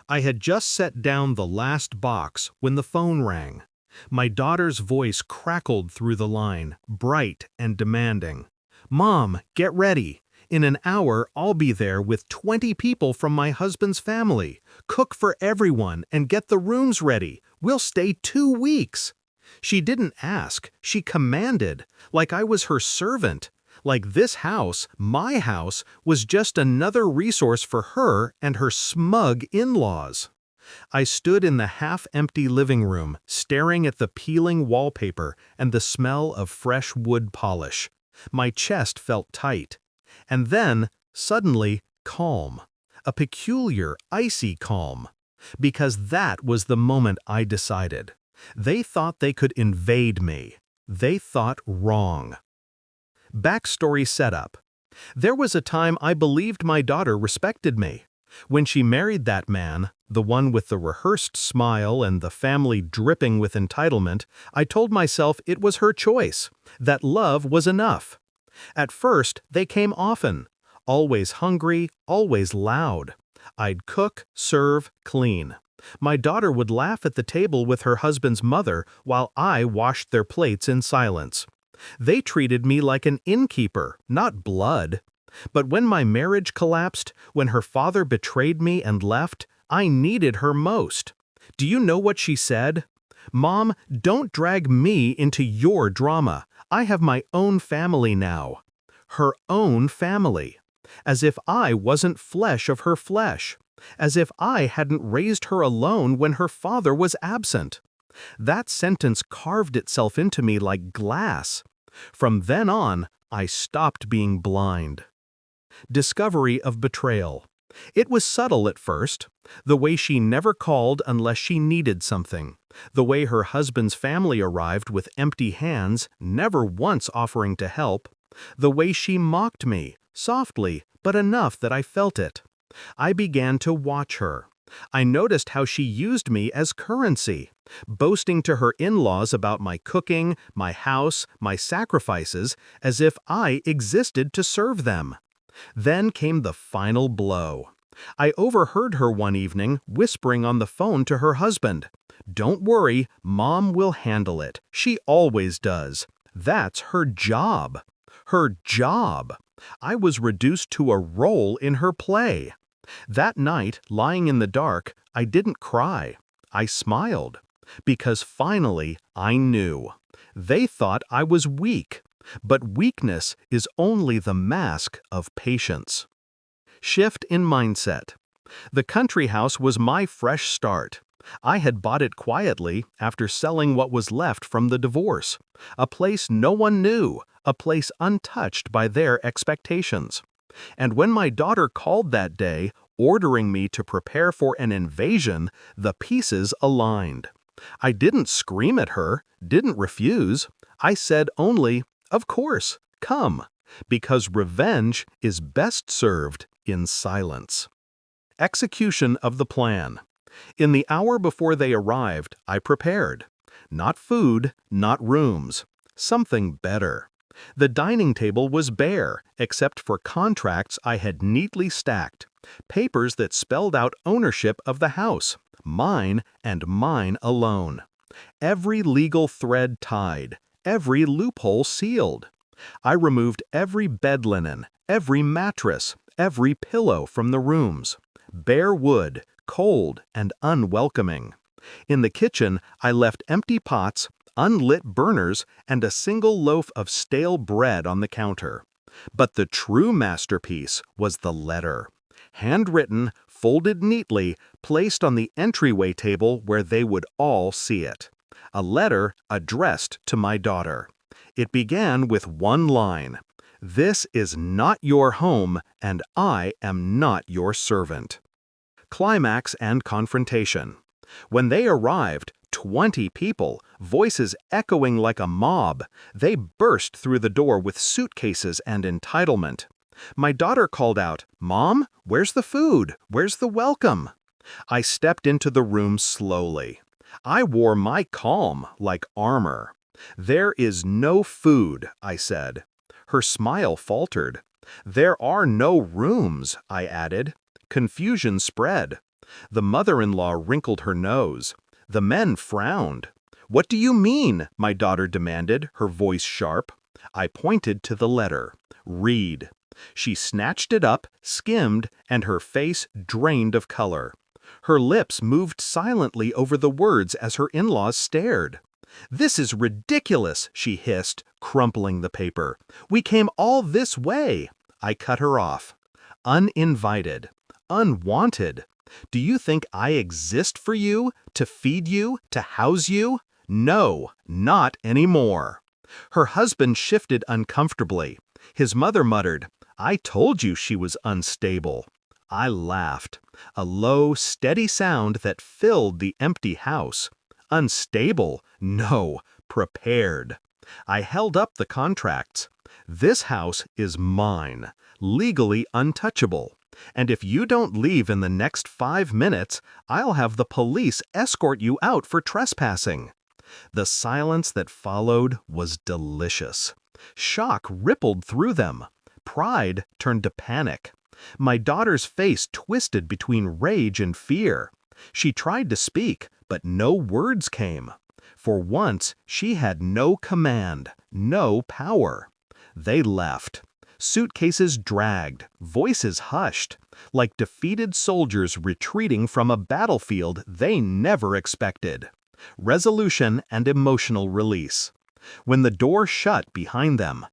I had just set down the last box when the phone rang. My daughter's voice crackled through the line, bright and demanding. "Mom, get ready. In an hour, I'll be there with 20 people from my husband's family. Cook for everyone and get the rooms ready. We'll stay 2 weeks." She didn't ask, she commanded, like I was her servant. Like this house, my house, was just another resource for her and her smug in-laws. I stood in the half-empty living room, staring at the peeling wallpaper and the smell of fresh wood polish. My chest felt tight. And then, suddenly, calm. A peculiar, icy calm. Because that was the moment I decided. They thought they could invade me. They thought wrong. Backstory setup. There was a time I believed my daughter respected me. When she married that man, the one with the rehearsed smile and the family dripping with entitlement, I told myself it was her choice, that love was enough. At first, they came often, always hungry, always loud. I'd cook, serve, clean. My daughter would laugh at the table with her husband's mother while I washed their plates in silence. They treated me like an innkeeper, not blood. But when my marriage collapsed, when her father betrayed me and left, I needed her most. Do you know what she said? "Mom, don't drag me into your drama. I have my own family now." Her own family. As if I wasn't flesh of her flesh. As if I hadn't raised her alone when her father was absent. That sentence carved itself into me like glass. From then on, I stopped being blind. Discovery of betrayal. It was subtle at first. The way she never called unless she needed something. The way her husband's family arrived with empty hands, never once offering to help. The way she mocked me, softly, but enough that I felt it. I began to watch her. I noticed how she used me as currency, boasting to her in-laws about my cooking, my house, my sacrifices, as if I existed to serve them. Then came the final blow. I overheard her one evening whispering on the phone to her husband, "Don't worry, Mom will handle it. She always does. That's her job." Her job. I was reduced to a role in her play. That night, lying in the dark, I didn't cry. I smiled. Because finally, I knew. They thought I was weak. But weakness is only the mask of patience. Shift in mindset. The country house was my fresh start. I had bought it quietly after selling what was left from the divorce. A place no one knew, a place untouched by their expectations. And when my daughter called that day, ordering me to prepare for an invasion, the pieces aligned. I didn't scream at her, didn't refuse. I said only, "Of course, come," because revenge is best served in silence. Execution of the plan. In the hour before they arrived, I prepared. Not food, not rooms. Something better. The dining table was bare, except for contracts I had neatly stacked. Papers that spelled out ownership of the house. Mine and mine alone. Every legal thread tied. Every loophole sealed. I removed every bed linen, every mattress, every pillow from the rooms. Bare wood, cold and unwelcoming. In the kitchen, I left empty pots, unlit burners, and a single loaf of stale bread on the counter. But the true masterpiece was the letter. Handwritten, folded neatly, placed on the entryway table where they would all see it. A letter addressed to my daughter. It began with one line. "This is not your home, and I am not your servant." Climax and confrontation. When they arrived, 20 people, voices echoing like a mob, they burst through the door with suitcases and entitlement. My daughter called out, "Mom, where's the food? Where's the welcome?" I stepped into the room slowly. I wore my calm like armor. "There is no food," I said. Her smile faltered. "There are no rooms," I added. Confusion spread. The mother-in-law wrinkled her nose. The men frowned. "What do you mean?" my daughter demanded, her voice sharp. I pointed to the letter. "Read." She snatched it up, skimmed, and her face drained of color. Her lips moved silently over the words as her in-laws stared. "This is ridiculous," she hissed, crumpling the paper. "We came all this way." I cut her off. "Uninvited. Unwanted. Do you think I exist for you, to feed you, to house you? No, not anymore." Her husband shifted uncomfortably. His mother muttered, "I told you she was unstable." I laughed, a low, steady sound that filled the empty house. Unstable? No, prepared. I held up the contracts. "This house is mine, legally untouchable. And if you don't leave in the next 5 minutes, I'll have the police escort you out for trespassing." The silence that followed was delicious. Shock rippled through them. Pride turned to panic. My daughter's face twisted between rage and fear. She tried to speak, but no words came. For once, she had no command, no power. They left. Suitcases dragged, voices hushed, like defeated soldiers retreating from a battlefield they never expected. Resolution and emotional release. When the door shut behind them,